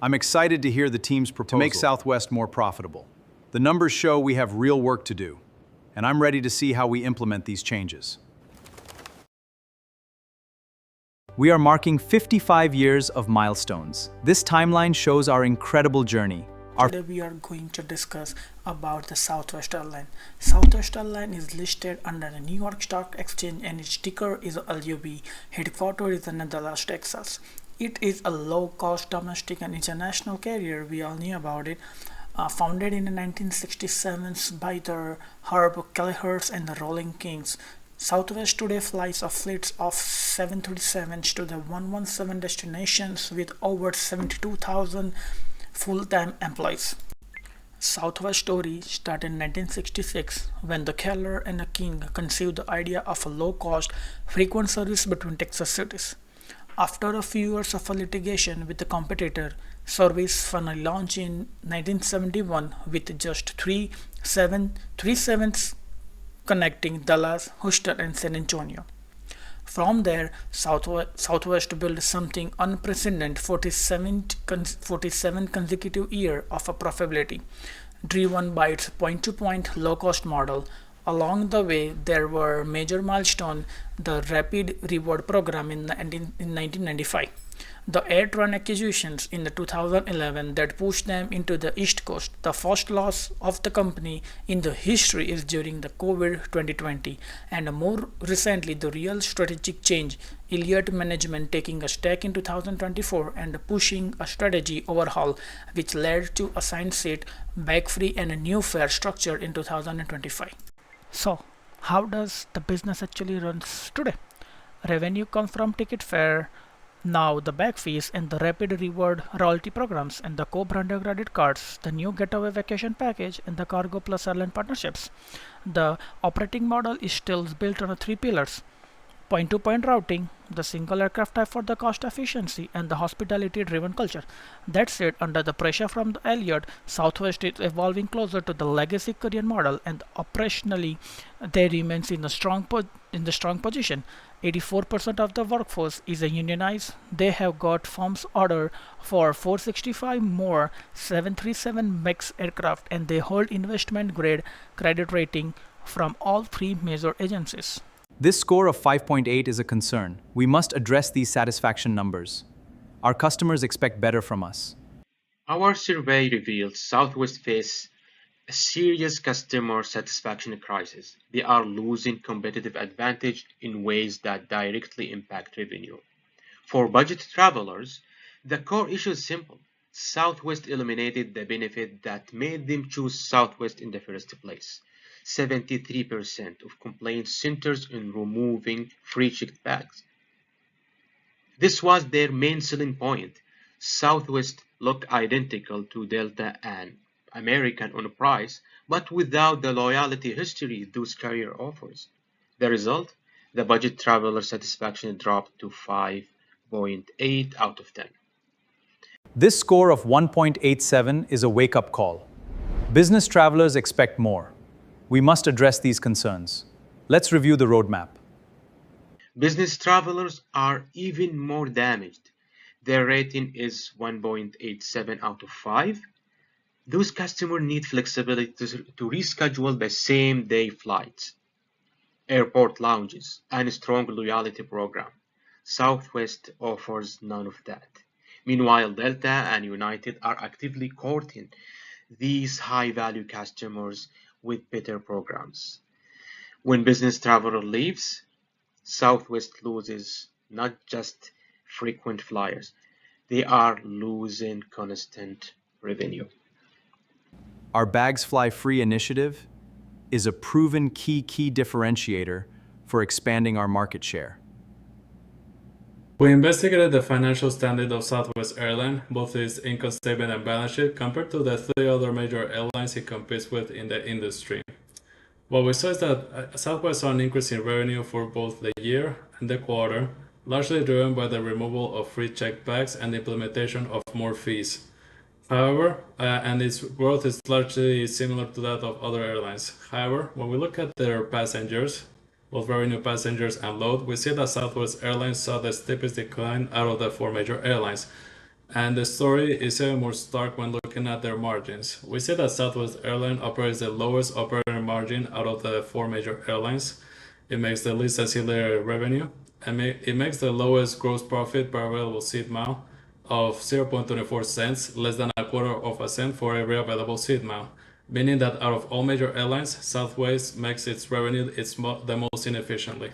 I'm excited to hear the team's proposal to make Southwest more profitable. The numbers show we have real work to do, and I'm ready to see how we implement these changes. We are marking 55 years of milestones. This timeline shows our incredible journey. Today we are going to discuss about the Southwest Airline. Southwest Airline is listed under the New York Stock Exchange and its ticker is LUB. Headquartered is in Dallas, Texas. It is a low-cost domestic and international carrier. We all knew about it. Founded in the 1967 by the Herb Kelleher's and the Rolling Kings. Southwest today flies a fleet of 737s to the 117 destinations with over 72,000 full-time employees. Southwest story started in 1966 when the Keller and the King conceived the idea of a low-cost, frequent service between Texas cities. After a few years of litigation with the competitor, service finally launched in 1971 with just 737s connecting Dallas, Houston, and San Antonio. From there, Southwest built something unprecedented: 47 consecutive years of profitability, driven by its point-to-point low-cost model. Along the way, there were major milestones: the Rapid Reward Program in 1995, the air train acquisitions in 2011 that pushed them into the East Coast. The first loss of the company in the history is during the COVID 2020, and more recently, the real strategic change: Elliott Management taking a stake in 2024 and pushing a strategy overhaul, which led to a signed seat, bag free, and a new fare structure in 2025. So, how does the business actually runs today? Revenue comes from ticket fare, now the bag fees and the rapid reward royalty programs and the co-branded credit cards, the new getaway vacation package and the cargo plus airline partnerships. The operating model is still built on three pillars: point-to-point routing, the single aircraft type for the cost efficiency, and the hospitality-driven culture. That said, under the pressure from the Elliott, Southwest is evolving closer to the legacy Korean model, and operationally, they remains in a strong position. 84% of the workforce is a unionized. They have got firms order for 465 more 737 MAX aircraft, and they hold investment-grade credit rating from all three major agencies. This score of 5.8 is a concern. We must address these satisfaction numbers. Our customers expect better from us. Our survey reveals Southwest face a serious customer satisfaction crisis. They are losing competitive advantage in ways that directly impact revenue. For budget travelers, the core issue is simple. Southwest eliminated the benefit that made them choose Southwest in the first place. 73% of complaints centers in removing free checked bags. This was their main selling point. Southwest looked identical to Delta and American on price, but without the loyalty history those carrier offers. The result? The budget traveler satisfaction dropped to 5.8 out of 10. This score of 1.87 is a wake-up call. Business travelers expect more. We must address these concerns. Let's review the roadmap. Business travelers are even more damaged. Their rating is 1.87 out of 5. Those customers need flexibility to reschedule the same day flights, airport lounges, and a strong loyalty program. Southwest offers none of that. Meanwhile, Delta and United are actively courting these high-value customers with better programs. When business traveler leaves, Southwest loses not just frequent flyers, they are losing constant revenue. Our Bags Fly Free initiative is a proven key differentiator for expanding our market share. We investigated the financial standing of Southwest Airlines, both its income statement and balance sheet, compared to the three other major airlines it competes with in the industry. What we saw is that Southwest saw an increase in revenue for both the year and the quarter, largely driven by the removal of free checked bags and the implementation of more fees. However, and its growth is largely similar to that of other airlines. However, when we look at their passengers, both revenue passengers and load, we see that Southwest Airlines saw the steepest decline out of the four major airlines. And the story is even more stark when looking at their margins. We see that Southwest Airlines operates the lowest operating margin out of the four major airlines. It makes the least ancillary revenue, and it makes the lowest gross profit per available seat mile of 0.24 cents, less than a quarter of a cent for every available seat mile, meaning that out of all major airlines, Southwest makes its revenue the most inefficiently.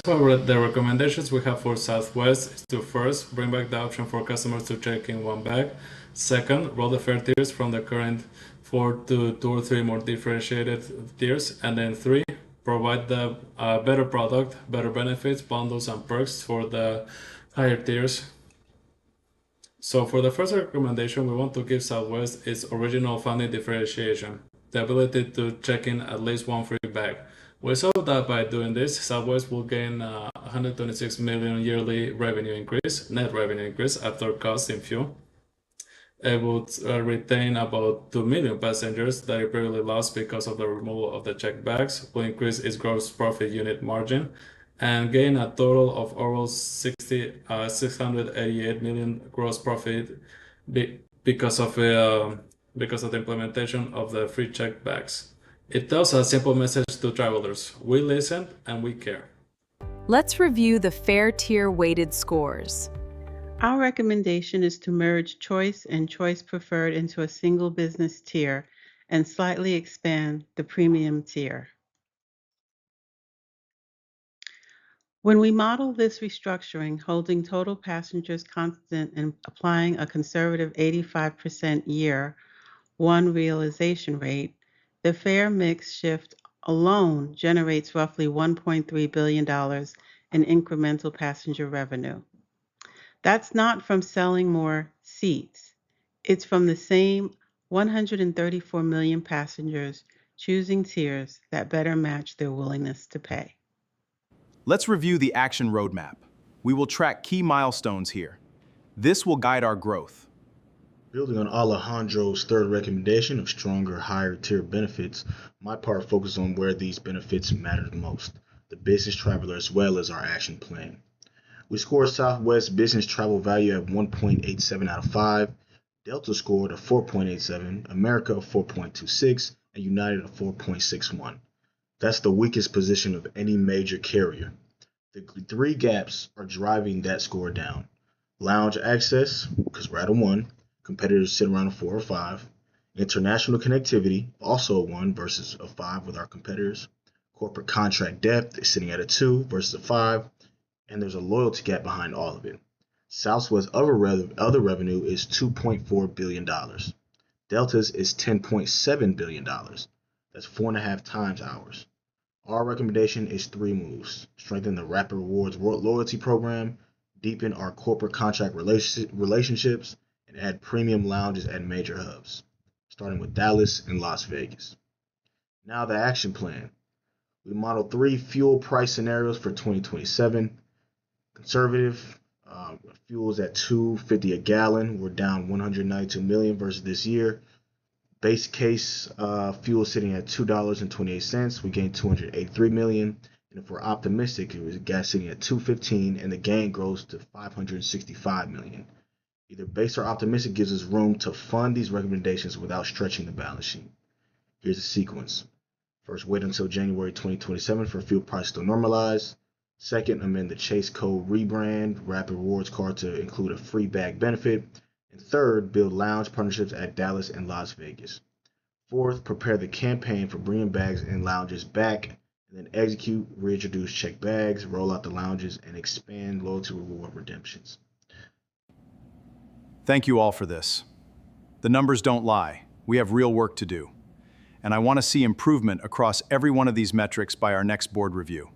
For the recommendations we have for Southwest is to first bring back the option for customers to check in one bag. Second, roll the fare tiers from the current 4 to 2 or 3 more differentiated tiers. And then 3, provide the better product, better benefits, bundles, and perks for the higher tiers. So for the first recommendation, we want to give Southwest its original founding differentiation, the ability to check in at least one free bag. We saw that by doing this, Southwest will gain 126 million yearly revenue increase, net revenue increase after costs in fuel. It would retain about 2 million passengers that it previously lost because of the removal of the checked bags, will increase its gross profit unit margin, and gain a total of over 688 million gross profit because of the implementation of the free checked bags. It tells a simple message to travelers: we listen and we care. Let's review the fare tier weighted scores. Our recommendation is to merge Choice and Choice Preferred into a single business tier and slightly expand the premium tier. When we model this restructuring, holding total passengers constant and applying a conservative 85% year one realization rate, the fare mix shift alone generates roughly $1.3 billion in incremental passenger revenue. That's not from selling more seats. It's from the same 134 million passengers choosing tiers that better match their willingness to pay. Let's review the action roadmap. We will track key milestones here. This will guide our growth. Building on Alejandro's third recommendation of stronger, higher tier benefits, my part focuses on where these benefits matter the most, the business traveler as well as our action plan. We scored Southwest business travel value at 1.87 out of 5, Delta scored a 4.87, America a 4.26, and United a 4.61. That's the weakest position of any major carrier. The three gaps are driving that score down. Lounge access, because we're at a 1, competitors sit around a 4 or 5. International connectivity, also a 1 versus a 5 with our competitors. Corporate contract depth is sitting at a 2 versus a 5. And there's a loyalty gap behind all of it. Southwest's other revenue is $2.4 billion. Delta's is $10.7 billion. That's 4.5 times ours. Our recommendation is 3 moves. Strengthen the Rapid Rewards loyalty program, deepen our corporate contract relationships, and add premium lounges at major hubs, starting with Dallas and Las Vegas. Now the action plan. We modeled 3 fuel price scenarios for 2027. Conservative, fuel's at $2.50 a gallon. We're down 192 million versus this year. Base case fuel sitting at $2.28. We gained 283 million. And if we're optimistic, it was gas sitting at $2.15, and the gain grows to 565 million. Either base or optimistic gives us room to fund these recommendations without stretching the balance sheet. Here's the sequence. First, wait until January 2027 for fuel price to normalize. Second, amend the Chase Code rebrand Rapid Rewards card to include a free bag benefit. And third, build lounge partnerships at Dallas and Las Vegas. Fourth, prepare the campaign for bringing bags and lounges back, and then execute, reintroduce checked bags, roll out the lounges, and expand loyalty reward redemptions. Thank you all for this. The numbers don't lie. We have real work to do. And I want to see improvement across every one of these metrics by our next board review.